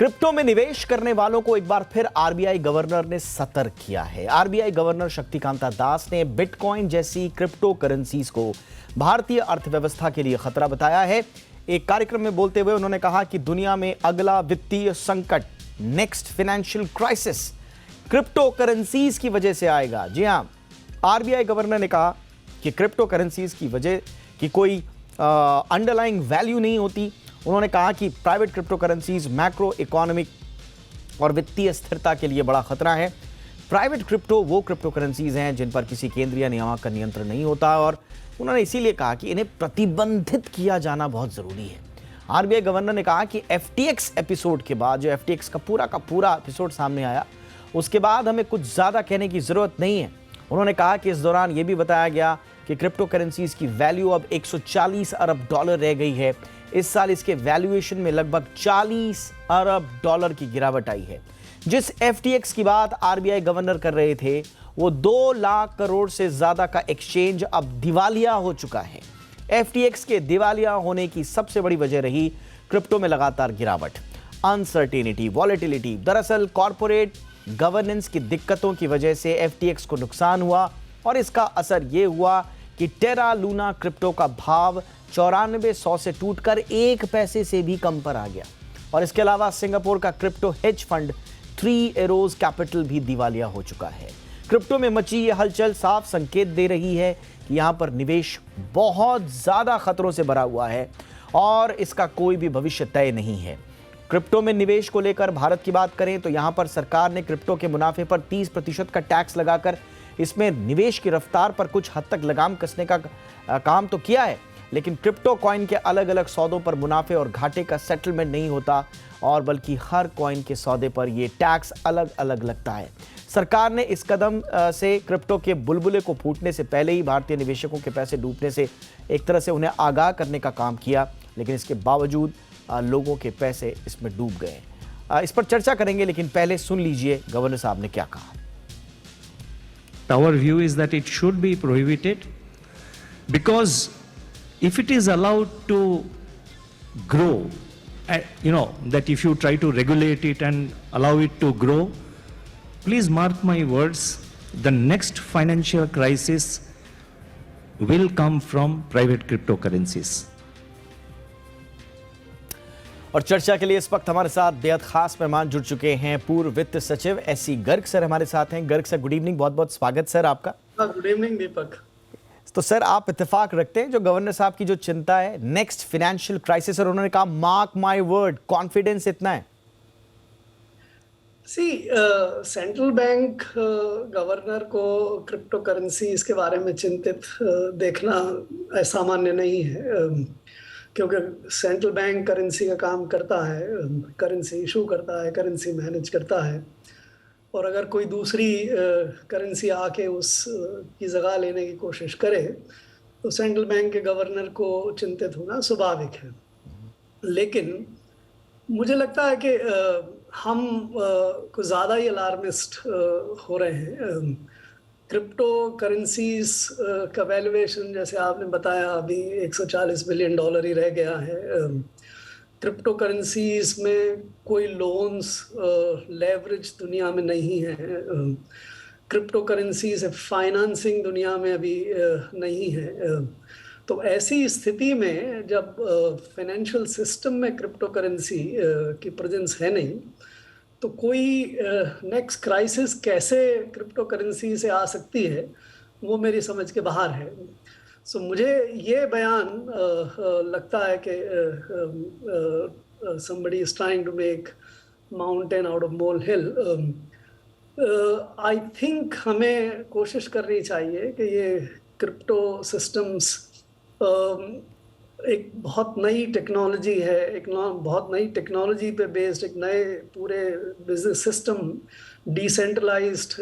Crypto में निवेश करने वालों को एक बार फिर आरबीआई गवर्नर ने सतर्क किया है। आरबीआई गवर्नर शक्तिकांता दास ने बिटकॉइन जैसी क्रिप्टो करेंसीज को भारतीय अर्थव्यवस्था के लिए खतरा बताया है। एक कार्यक्रम में बोलते हुए उन्होंने कहा कि दुनिया में अगला वित्तीय संकट, next financial crisis, crypto currencies की वजह से आएगा। जी हां, आरबीआई गवर्नर ने कहा कि क्रिप्टो करेंसीज की वजह की कोई अंडरलाइंग वैल्यू नहीं होती। उन्होंने कहा कि private crypto currencies macro economic और वित्तीय स्थिरता के लिए बड़ा खतरा है। प्राइवेट क्रिप्टो वो क्रिप्टो करेंसीज हैं जिन पर किसी केंद्रीय नियामक का नियंत्रण नहीं होता और उन्होंने इसीलिए कहा कि इन्हें प्रतिबंधित किया जाना बहुत जरूरी है। आरबीआई गवर्नर ने कहा कि एफटीएक्स एपिसोड के बाद, जो एफटीएक्स का पूरा एपिसोड सामने आया, उसके बाद हमें कुछ ज्यादा कहने की जरूरत नहीं है। उन्होंने कहा कि इस दौरान यह भी बताया गया कि क्रिप्टो करेंसीज की वैल्यू अब 140 अरब डॉलर रह गई है। इस साल इसके वैल्यूएशन में लगभग 40 अरब डॉलर की गिरावट आई है। जिस एफटीएक्स की बात आरबीआई गवर्नर कर रहे थे, वो 2 लाख करोड़ से ज्यादा का एक्सचेंज अब दिवालिया हो चुका है। एफटीएक्स के दिवालिया होने की सबसे बड़ी वजह रही क्रिप्टो में लगातार गिरावट, अनसर्टेनिटी, वॉलेटिलिटी। दरअसल कॉर्पोरेट गवर्नेंस की दिक्कतों की वजह से एफटीएक्स को नुकसान हुआ और इसका असर यह हुआ कि टेरा लूना क्रिप्टो का भाव 9400 से टूटकर 1 पैसे से भी कम पर आ गया। और इसके अलावा सिंगापुर का crypto hedge fund 3 arrows capital भी दिवालिया हो चुका है। क्रिप्टो में मची यह हलचल साफ संकेत दे रही है कि यहां पर निवेश बहुत ज्यादा खतरों से भरा हुआ है और इसका कोई भी भविष्य तय नहीं है। क्रिप्टो में निवेश को लेकर भारत की बात करें तो यहां पर सरकार ने क्रिप्टो के मुनाफे पर 30% का टैक्स लगाकर इसमें निवेश की रफ्तार पर कुछ हद तक लगाम कसने का काम तो किया है, लेकिन क्रिप्टो कॉइन के अलग अलग सौदों पर मुनाफे और घाटे का सेटलमेंट नहीं होता और बल्कि हर कॉइन के सौदे पर यह टैक्स अलग अलग लगता है। सरकार ने इस कदम से क्रिप्टो के बुलबुले को फूटने से पहले ही भारतीय निवेशकों के पैसे डूबने से एक तरह से उन्हें आगाह करने का काम किया, लेकिन इसके बावजूद लोगों के पैसे इसमें डूब गए। इस पर चर्चा करेंगे, लेकिन पहले सुन लीजिए गवर्नर साहब ने क्या कहा। Our view is that it should be prohibited because if it is allowed to grow, that if you try to regulate it and allow it to grow, please mark my words, the next financial crisis will come from private cryptocurrencies. और चर्चा के लिए इस वक्त हमारे साथ बेहद खास मेहमान जुड़ चुके हैं। पूर्व वित्त सचिव एससी गर्ग सर हमारे साथ हैं। गर्ग सर, गुड इवनिंग, बहुत बहुत स्वागत सर आपका। गुड इवनिंग दीपक। तो सर, आप इत्तेफाक रखते हैं जो गवर्नर साहब की जो चिंता है नेक्स्ट फाइनेंशियल क्राइसिस, और उन्होंने कहा मार्क माय वर्ड, कॉन्फिडेंस इतना है? सेंट्रल बैंक गवर्नर को क्रिप्टो करेंसी इसके बारे में चिंतित देखना असामान्य नहीं है, क्योंकि सेंट्रल बैंक करेंसी का काम करता है, करेंसी इशू करता है, करेंसी मैनेज करता है, और अगर कोई दूसरी करेंसी आके उस की जगह लेने की कोशिश करे तो सेंट्रल बैंक के गवर्नर को चिंतित होना स्वाभाविक है। लेकिन मुझे लगता है कि हम कुछ ज़्यादा ही अलार्मिस्ट हो रहे हैं। क्रिप्टो करेंसीज का वैल्यूएशन, जैसे आपने बताया, अभी 140 बिलियन डॉलर ही रह गया है। क्रिप्टो करेंसीज में कोई लोन्स लेवरेज दुनिया में नहीं है। क्रिप्टो करेंसी से फाइनेंसिंग दुनिया में अभी नहीं है। तो ऐसी स्थिति में जब फाइनेंशियल सिस्टम में क्रिप्टो करेंसी की प्रेजेंस है नहीं, तो कोई नेक्स्ट क्राइसिस कैसे क्रिप्टो करेंसी से आ सकती है, वो मेरी समझ के बाहर है। सो मुझे ये बयान लगता है कि somebody is trying to make mountain out of molehill। I think हमें कोशिश करनी चाहिए कि ये क्रिप्टो सिस्टम्स एक बहुत नई टेक्नोलॉजी है, एक बहुत नई टेक्नोलॉजी पे बेस्ड एक नए पूरे business system, decentralized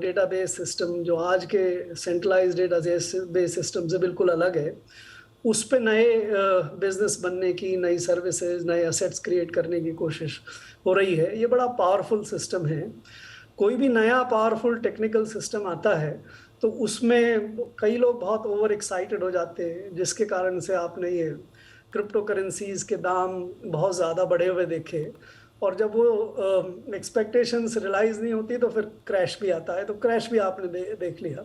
database system जो आज के सेंट्रलाइज्ड डेटाबेस सिस्टम से बिल्कुल अलग है, उस पे नए बिजनेस बनने की, नई सर्विसेज, नए असेट्स क्रिएट करने की कोशिश हो रही है। ये बड़ा पावरफुल सिस्टम है। कोई भी नया पावरफुल टेक्निकल सिस्टम आता है तो उसमें कई लोग बहुत ओवर एक्साइटेड हो जाते हैं, जिसके कारण से आपने ये क्रिप्टो करेंसीज के दाम बहुत ज़्यादा बढ़े हुए देखे। और जब वो एक्सपेक्टेशंस रियलाइज नहीं होती तो फिर क्रैश भी आता है। तो क्रैश भी आपने देख लिया।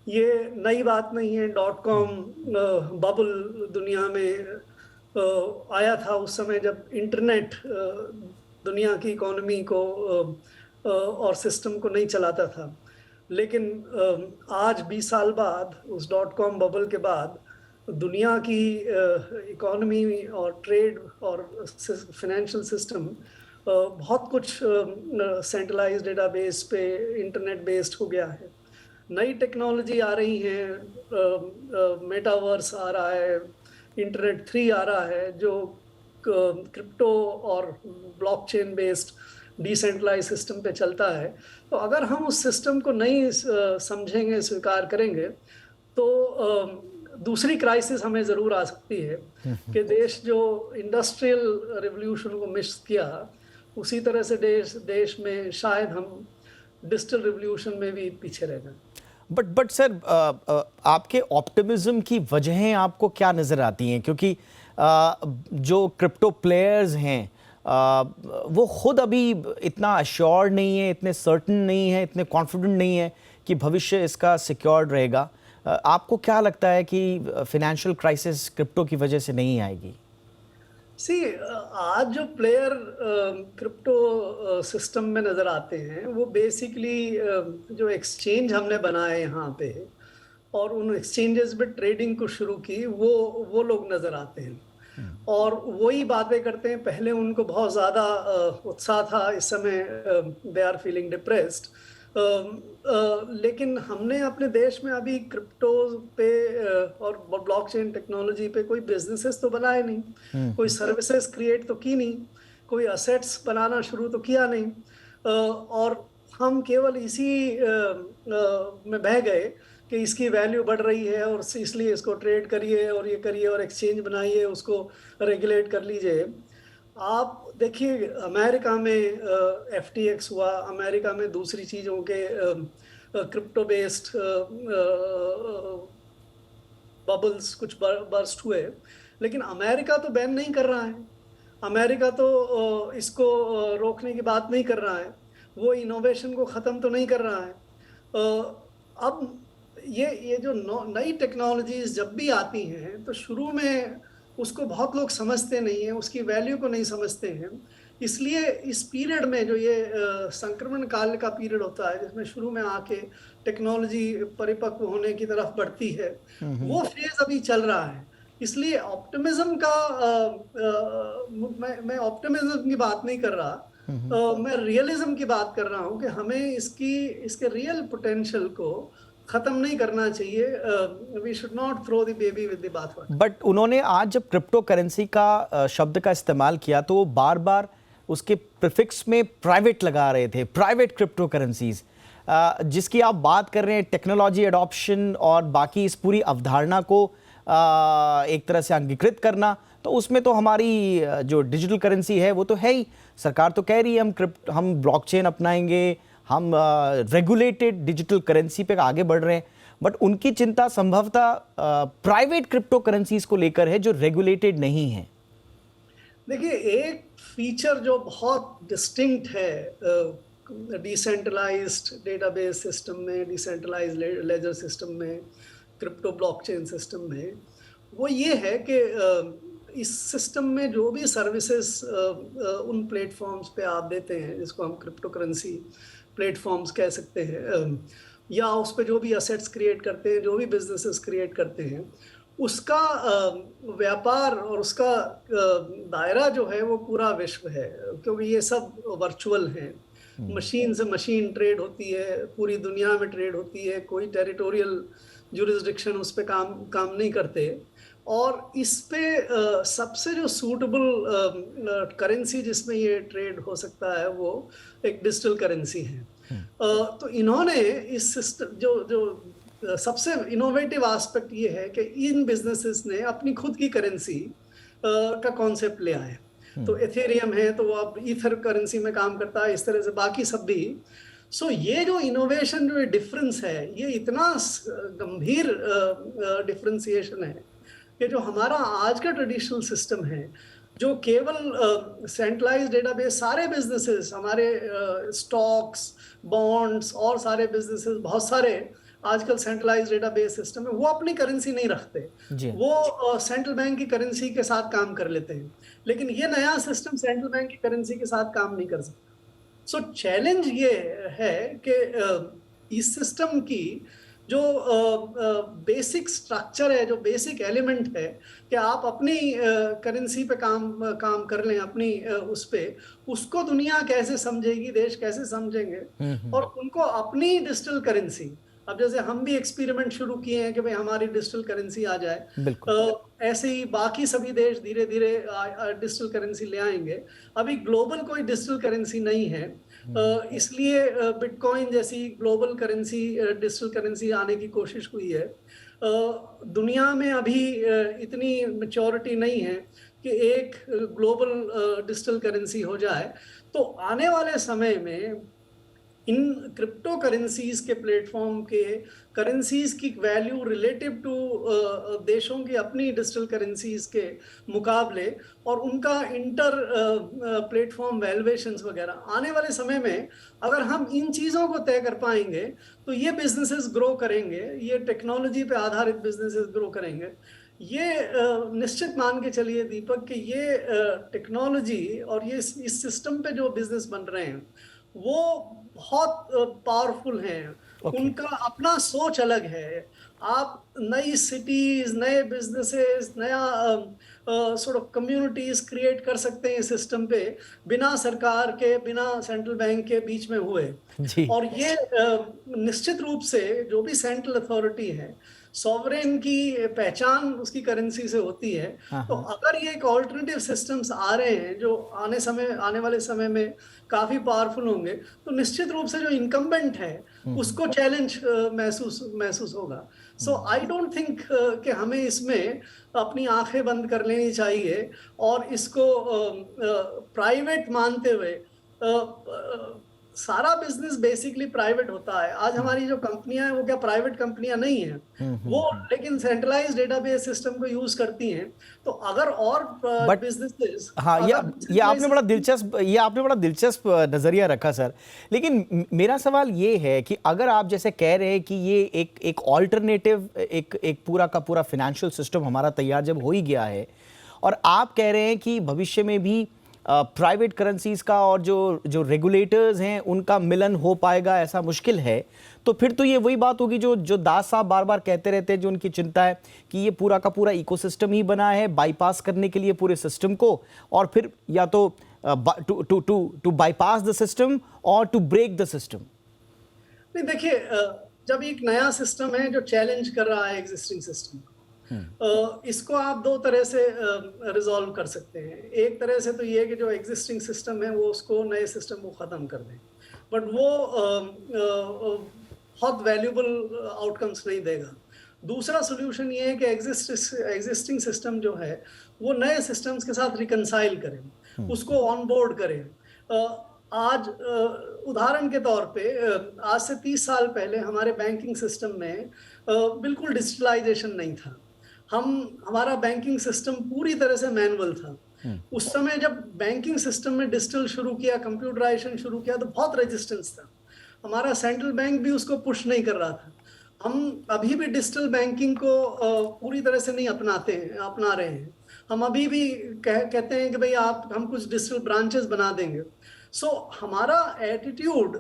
ये नई बात नहीं है। .com बबल दुनिया में आया था उस समय जब इंटरनेट दुनिया की इकोनॉमी को और सिस्टम को नहीं चलाता था। लेकिन आज 20 साल बाद उस .com बबल के बाद दुनिया की इकोनॉमी और ट्रेड और फाइनेंशियल सिस्टम बहुत कुछ सेंट्रलाइज्ड डेटाबेस पे इंटरनेट बेस्ड हो गया है। नई टेक्नोलॉजी आ रही है, मेटावर्स आ रहा है, इंटरनेट 3 आ रहा है जो क्रिप्टो और ब्लॉकचेन बेस्ड डिसेंट्रलाइज सिस्टम पे चलता है। तो अगर हम उस सिस्टम को नहीं समझेंगे, स्वीकार करेंगे, तो दूसरी क्राइसिस हमें ज़रूर आ सकती है कि देश जो इंडस्ट्रियल रेवोल्यूशन को मिस किया, उसी तरह से देश में शायद हम डिजिटल रेवोल्यूशन में भी पीछे रह गए। बट सर, आपके ऑप्टिमिज्म की वजहें आपको क्या नज़र आती हैं? क्योंकि जो क्रिप्टो प्लेयर्स हैं वो खुद अभी इतना अश्योर्ड नहीं है, इतने सर्टन नहीं है, इतने कॉन्फिडेंट नहीं है कि भविष्य इसका सिक्योर्ड रहेगा। आपको क्या लगता है कि फाइनेंशियल क्राइसिस क्रिप्टो की वजह से नहीं आएगी? आज जो प्लेयर क्रिप्टो सिस्टम में नज़र आते हैं वो बेसिकली जो एक्सचेंज हमने बनाए यहाँ पे और उन एक्सचेंजेस पे ट्रेडिंग को शुरू की, वो लोग नज़र आते हैं और वही बातें करते हैं। पहले उनको बहुत ज़्यादा उत्साह था, इस समय दे आर फीलिंग डिप्रेस्ड। लेकिन हमने अपने देश में अभी क्रिप्टो पे और ब्लॉकचेन टेक्नोलॉजी पे कोई बिजनेसेस तो बनाए नहीं, कोई सर्विसेज क्रिएट तो की नहीं, कोई असेट्स बनाना शुरू तो किया नहीं, और हम केवल इसी में बह गए कि इसकी वैल्यू बढ़ रही है और इसलिए इसको ट्रेड करिए और ये करिए और एक्सचेंज बनाइए, उसको रेगुलेट कर लीजिए। आप देखिए अमेरिका में FTX हुआ, अमेरिका में दूसरी चीज़ों के क्रिप्टो बेस्ड बबल्स कुछ बर्स्ट हुए, लेकिन अमेरिका तो बैन नहीं कर रहा है। अमेरिका तो इसको रोकने की बात नहीं कर रहा है, वो इनोवेशन को ख़त्म तो नहीं कर रहा है। अब ये जो नई टेक्नोलॉजीज जब भी आती हैं तो शुरू में उसको बहुत लोग समझते नहीं हैं, उसकी वैल्यू को नहीं समझते हैं। इसलिए इस पीरियड में जो ये संक्रमण काल का पीरियड होता है, जिसमें शुरू में आके टेक्नोलॉजी परिपक्व होने की तरफ बढ़ती है, वो फेज अभी चल रहा है। इसलिए ऑप्टिमिज्म का मैं ऑप्टिमिज्म की बात नहीं कर रहा, मैं रियलिज्म की बात कर रहा हूँ कि हमें इसके रियल पोटेंशियल को खत्म नहीं करना चाहिए। We should not throw the baby with the bathwater. But उन्होंने आज जब क्रिप्टो करेंसी का शब्द का इस्तेमाल किया तो वो बार बार उसके प्रीफिक्स में प्राइवेट लगा रहे थे, प्राइवेट क्रिप्टो करेंसीज, जिसकी आप बात कर रहे हैं टेक्नोलॉजी एडॉप्शन और बाकी इस पूरी अवधारणा को एक तरह से अंगीकृत करना, तो उसमें तो हमारी जो डिजिटल करेंसी है वो तो है ही। सरकार तो कह रही है हम ब्लॉकचेन अपनाएंगे, हम रेगुलेटेड डिजिटल करेंसी पे आगे बढ़ रहे हैं, बट उनकी चिंता संभवतः प्राइवेट क्रिप्टो करेंसीज को लेकर है जो रेगुलेटेड नहीं है। देखिए, एक फीचर जो बहुत डिस्टिंक्ट है डिसेंट्रलाइज्ड डेटाबेस सिस्टम में, डिसेंट्रलाइज्ड लेजर सिस्टम में, क्रिप्टो ब्लॉकचेन सिस्टम में, वो ये है कि इस सिस्टम में जो भी सर्विसेज उन प्लेटफॉर्म्स पे आप देते हैं, जिसको हम क्रिप्टो करेंसी प्लेटफॉर्म्स कह सकते हैं, या उस पे जो भी असेट्स क्रिएट करते हैं, जो भी बिजनेसेस क्रिएट करते हैं, उसका व्यापार और उसका दायरा जो है वो पूरा विश्व है, क्योंकि ये सब वर्चुअल हैं। मशीन से मशीन ट्रेड होती है, पूरी दुनिया में ट्रेड होती है, कोई टेरिटोरियल जुरिस्डिक्शन उस पर काम नहीं करते। और इस पे सबसे जो सूटेबल करेंसी जिसमें ये ट्रेड हो सकता है वो एक डिजिटल करेंसी है। तो इन्होंने इस सिस्टम जो सबसे इनोवेटिव एस्पेक्ट ये है कि इन बिजनेसेस ने अपनी खुद की करेंसी का कॉन्सेप्ट ले आए। तो एथेरियम है तो वो अब ईथर करेंसी में काम करता है, इस तरह से बाकी सब भी। सो ये जो इनोवेशन, जो डिफरेंस है, ये इतना गंभीर डिफरेंशिएशन है कि जो हमारा आज का ट्रेडिशनल सिस्टम है जो केवल सेंट्रलाइज्ड डेटाबेस, सारे बिजनेसेस हमारे स्टॉक्स, बॉन्ड्स और सारे बिजनेसेस, बहुत सारे आजकल सेंट्रलाइज्ड डेटाबेस सिस्टम है, वो अपनी करेंसी नहीं रखते, जी वो सेंट्रल बैंक की करेंसी के साथ काम कर लेते हैं। लेकिन ये नया सिस्टम सेंट्रल बैंक की करेंसी के साथ काम नहीं कर सकता। सो चैलेंज ये है कि इस सिस्टम की जो बेसिक स्ट्रक्चर है, जो बेसिक एलिमेंट है कि आप अपनी करेंसी पे काम कर लें, अपनी उस पे, उसको दुनिया कैसे समझेगी, देश कैसे समझेंगे, और उनको अपनी डिजिटल करेंसी, अब जैसे हम भी एक्सपेरिमेंट शुरू किए हैं कि भाई हमारी डिजिटल करेंसी आ जाए, बिल्कुल। ऐसे ही बाकी सभी देश धीरे धीरे डिजिटल करेंसी ले आएंगे। अभी ग्लोबल कोई डिजिटल करेंसी नहीं है, इसलिए बिटकॉइन जैसी ग्लोबल करेंसी, डिजिटल करेंसी आने की कोशिश हुई है। दुनिया में अभी इतनी मैच्योरिटी नहीं है कि एक ग्लोबल डिजिटल करेंसी हो जाए। तो आने वाले समय में इन क्रिप्टो करेंसीज के प्लेटफॉर्म के करेंसीज की वैल्यू रिलेटिव टू देशों की अपनी डिजिटल करेंसीज के मुकाबले, और उनका इंटर प्लेटफॉर्म वैल्यूएशंस वगैरह आने वाले समय में अगर हम इन चीज़ों को तय कर पाएंगे तो ये बिजनेसेस ग्रो करेंगे, ये टेक्नोलॉजी पे आधारित बिजनेसेस ग्रो करेंगे। ये निश्चित मान के चलिए दीपक कि ये टेक्नोलॉजी और ये इस सिस्टम पे जो बिजनेस बन रहे हैं वो बहुत पावरफुल हैं। उनका अपना सोच अलग है। आप नई सिटीज, नए बिजनेसेस, नया सॉर्ट ऑफ कम्युनिटीज क्रिएट कर सकते हैं इस सिस्टम पे, बिना सरकार के, बिना सेंट्रल बैंक के बीच में हुए। जी। और ये निश्चित रूप से जो भी सेंट्रल अथॉरिटी है, सॉवरेन की पहचान उसकी करेंसी से होती है। तो अगर ये एक ऑल्टरनेटिव सिस्टम्स आ रहे हैं जो आने वाले समय में काफी पावरफुल होंगे, तो निश्चित रूप से जो इनकम्बेंट है उसको चैलेंज महसूस होगा। सो आई डोंट थिंक कि हमें इसमें अपनी आंखें बंद कर लेनी चाहिए और इसको प्राइवेट मानते हुए, सारा बिजनेस बेसिकली प्राइवेट होता है। आज हमारी जो कंपनियां हैं वो क्या प्राइवेट कंपनियां नहीं हैं, वो लेकिन सेंट्रलाइज्ड डेटाबेस सिस्टम को यूज करती हैं। तो अगर और बिजनेसेस, हाँ, ये आपने बड़ा दिलचस्प नजरिया रखा सर। लेकिन मेरा सवाल ये है कि अगर आप जैसे कह रहे हैं कि ये एक ऑल्टरनेटिव, एक पूरा का पूरा फाइनेंशियल सिस्टम हमारा तैयार जब हो ही गया है, और आप कह रहे हैं कि भविष्य में भी प्राइवेट करेंसीज का और जो रेगुलेटर्स हैं उनका मिलन हो पाएगा ऐसा मुश्किल है, तो फिर तो ये वही बात होगी जो दास साहब बार बार कहते रहते हैं, जो उनकी चिंता है कि ये पूरा का पूरा इकोसिस्टम ही बना है बाईपास करने के लिए पूरे सिस्टम को, और फिर या तो टू बाईपास द सिस्टम और टू ब्रेक द सिस्टम। नहीं, देखिए, जब एक नया सिस्टम है जो चैलेंज कर रहा है एग्जिस्टिंग सिस्टम, इसको आप दो तरह से रिजॉल्व कर सकते हैं। एक तरह से तो ये है कि जो एग्जिस्टिंग सिस्टम है वो उसको, नए सिस्टम को ख़त्म कर दें, बट वो बहुत वैल्यूबल आउटकम्स नहीं देगा। दूसरा सोल्यूशन ये है कि एग्जिस्टिंग सिस्टम जो है वो नए सिस्टम्स के साथ रिकनसाइल करें, उसको ऑन बोर्ड करें। आज उदाहरण के तौर पे, आज से 30 साल पहले हमारे बैंकिंग सिस्टम में बिल्कुल डिजिटलाइजेशन नहीं था। हमारा बैंकिंग सिस्टम पूरी तरह से मैनुअल था। उस समय जब बैंकिंग सिस्टम में डिजिटल शुरू किया, कंप्यूटराइजेशन शुरू किया, तो बहुत रेजिस्टेंस था। हमारा सेंट्रल बैंक भी उसको पुश नहीं कर रहा था। हम अभी भी डिजिटल बैंकिंग को पूरी तरह से नहीं अपना रहे हैं। हम अभी भी कहते हैं कि भाई हम कुछ डिजिटल ब्रांचेस बना देंगे। सो हमारा एटीट्यूड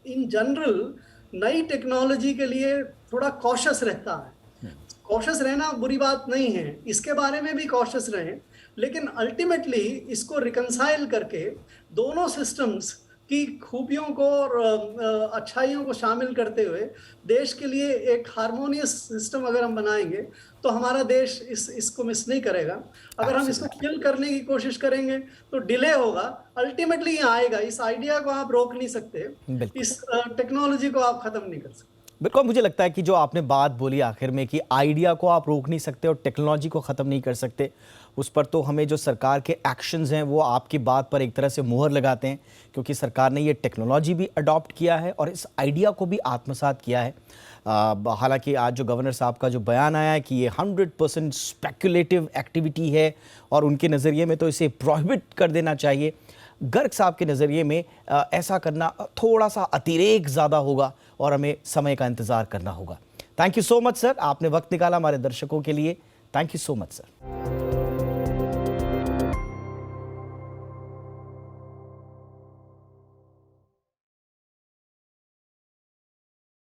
इन जनरल नई टेक्नोलॉजी के लिए थोड़ा कॉशियस रहता है। कॉशियस रहना बुरी बात नहीं है, इसके बारे में भी कॉशियस रहें, लेकिन अल्टीमेटली इसको रिकंसाइल करके दोनों सिस्टम्स की खूबियों को और अच्छाइयों को शामिल करते हुए देश के लिए एक हार्मोनियस सिस्टम अगर हम बनाएंगे तो हमारा देश इसको मिस नहीं करेगा। अगर हम इसको किल करने की कोशिश करेंगे तो डिले होगा, अल्टीमेटली ये आएगा। इस आइडिया को आप रोक नहीं सकते, इस टेक्नोलॉजी को आप खत्म नहीं कर सकते। बिल्कुल, मुझे लगता है कि जो आपने बात बोली आखिर में कि आइडिया को आप रोक नहीं सकते और टेक्नोलॉजी को ख़त्म नहीं कर सकते, उस पर तो हमें जो सरकार के एक्शंस हैं वो आपकी बात पर एक तरह से मुहर लगाते हैं, क्योंकि सरकार ने ये टेक्नोलॉजी भी अडॉप्ट किया है और इस आइडिया को भी आत्मसात किया है। हालांकि आज जो गवर्नर साहब का जो बयान आया है कि ये 100% स्पेकुलेटिव एक्टिविटी है और उनके नज़रिए में तो इसे प्रोहिबिट कर देना चाहिए। गर्ग साहब के नज़रिए में ऐसा करना थोड़ा सा अतिरेक ज़्यादा होगा और हमें समय का इंतज़ार करना होगा। Thank you so much sir, आपने वक्त निकाला हमारे दर्शकों के लिए। Thank you so much sir.